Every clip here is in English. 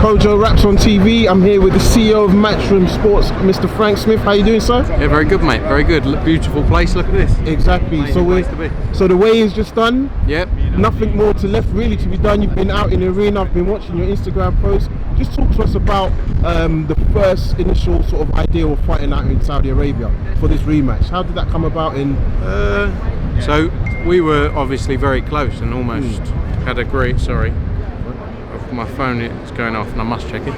Kojo Raps on TV. I'm here with the CEO of Matchroom Sports, Mr. Frank Smith. How you doing, sir? Yeah, very good, mate. Very good. Beautiful place. Look at this. Exactly. So the weigh-in's just done. Yep. Nothing more left really to be done. You've been out in the arena. I've been watching your Instagram posts. Just talk to us about the first initial sort of idea of fighting out in Saudi Arabia for this rematch. How did that come about? So we were obviously very close and almost had a great. Sorry. My phone is going off and I must check it.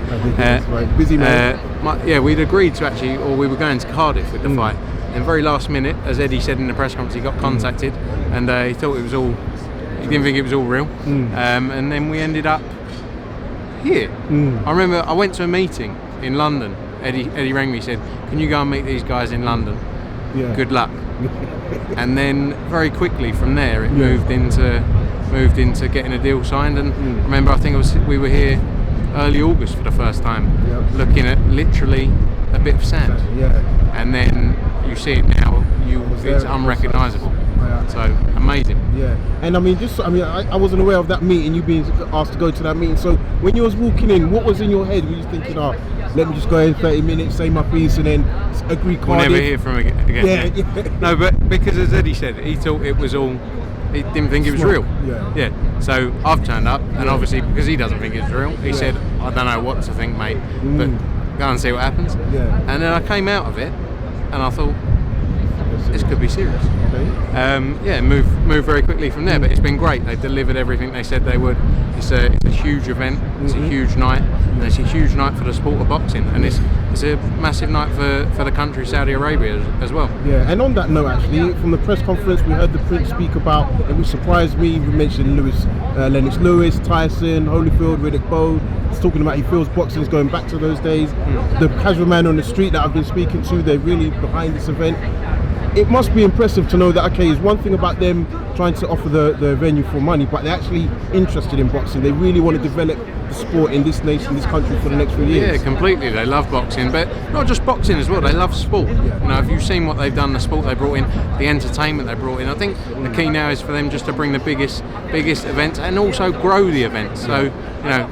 Right. Busy man. We'd agreed to actually, or we were going to Cardiff with the fight. And very last minute, as Eddie said in the press conference, he got contacted and he thought it was all, he didn't think it was all real. And then we ended up here. I remember I went to a meeting in London. Eddie rang me, said, "Can you go and meet these guys in London? Yeah. Good luck." And then very quickly from there, it moved into getting a deal signed. And remember, I think we were here early August for the first time, looking at literally a bit of sand. And then you see it now, it's unrecognisable. So amazing. Yeah. And I wasn't aware of that meeting, you being asked to go to that meeting. So when you was walking in, what was in your head? Were you thinking, let me just go in 30 minutes, say my piece, and then agree Cardiff? We'll never hear from him again. Yeah. No, but because as Eddie said, he thought it was all. He didn't think it was real. Yeah. So I've turned up, and obviously because he doesn't think it's real, he said, "I don't know what to think, mate, but go and see what happens." And then I came out of it, and I thought, this could be serious. Move very quickly from there, but it's been great. They delivered everything they said they would. It's a huge event, it's a huge night, and it's a huge night for the sport of boxing, and it's a massive night for the country Saudi Arabia as well. Yeah, and on that note, actually, from the press conference, we heard the Prince speak about, it which surprised me, we mentioned Lennox Lewis, Tyson, Holyfield, Riddick Bowe. He's talking about he feels boxing is going back to those days. The casual man on the street that I've been speaking to, they're really behind this event. It must be impressive to know that, okay, it's one thing about them trying to offer the venue for money, but they're actually interested in boxing. They really want to develop the sport in this nation, this country for the next few years. Yeah, completely. They love boxing, but not just boxing as well. They love sport. You know, if you've seen what they've done, the sport they brought in, the entertainment they brought in, I think the key now is for them just to bring the biggest events and also grow the events. So, you know,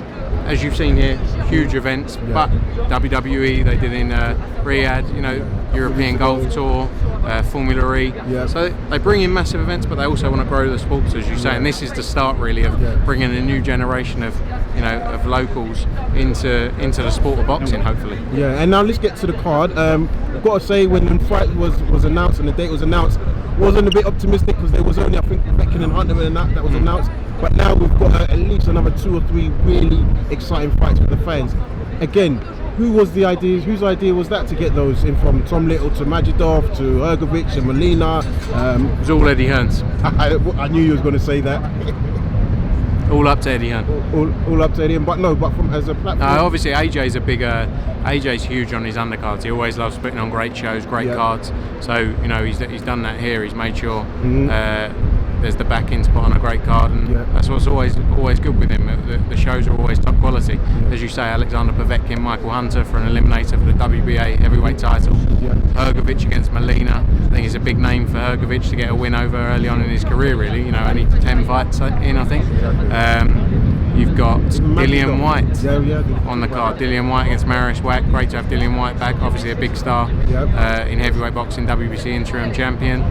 as you've seen here, huge events, but WWE they did in Riyadh, you know, European Golf Tour, Formula E. So they bring in massive events, but they also want to grow the sports, as you say, and this is the start really of bringing a new generation of, you know, of locals into the sport of boxing, hopefully. Yeah, and now let's get to the card. I've got to say, when the fight was announced and the date was announced, wasn't a bit optimistic because there was only, I think, Beckham and Hunter and that was announced. But now we've got at least another 2 or 3 really exciting fights for the fans. Again, whose idea was that to get those in, from Tom Little to Majidov to Hrgović and Molina? It was all Eddie Hearn's. I knew you was going to say that. All up to Eddie Hearn. All up to Eddie Hearn, but from as a platform. Obviously AJ's huge on his undercards. He always loves putting on great shows, great cards. So, you know, he's done that here. He's made sure there's the backing to put on a great card, and that's what's always good with him. The shows are always top quality. As you say, Alexander Povetkin, Michael Hunter for an eliminator for the WBA heavyweight title. Hrgović against Molina. I think it's a big name for Hrgović to get a win over early on in his career, really. You know, only 10 fights in, I think. You've got Dillian Whyte on the card. Dillian Whyte against Mariusz Wach. Great to have Dillian Whyte back. Obviously a big star in heavyweight boxing, WBC interim champion.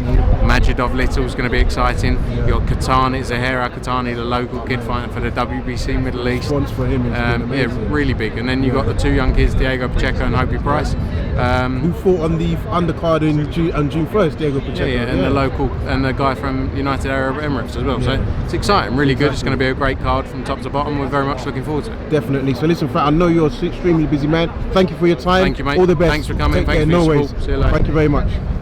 Majidov Little's going to be exciting. You've got Katani, Zahara Katani, the local kid fighting for the WBC Middle East. For him really big. And then you've got the 2 young kids, Diego Pacheco and Hobie Price. Who fought on the undercard on June 1st, Diego Pacheco. And the local, and the guy from United Arab Emirates as well. So it's exciting, really good. It's going to be a great card from top to bottom. We're very much looking forward to it. Definitely. So listen, Fat, I know you're an extremely busy man. Thank you for your time. Thank you, mate. All the best. Thanks for coming. Take care. Thanks for your No support. See you later. Thank you very much.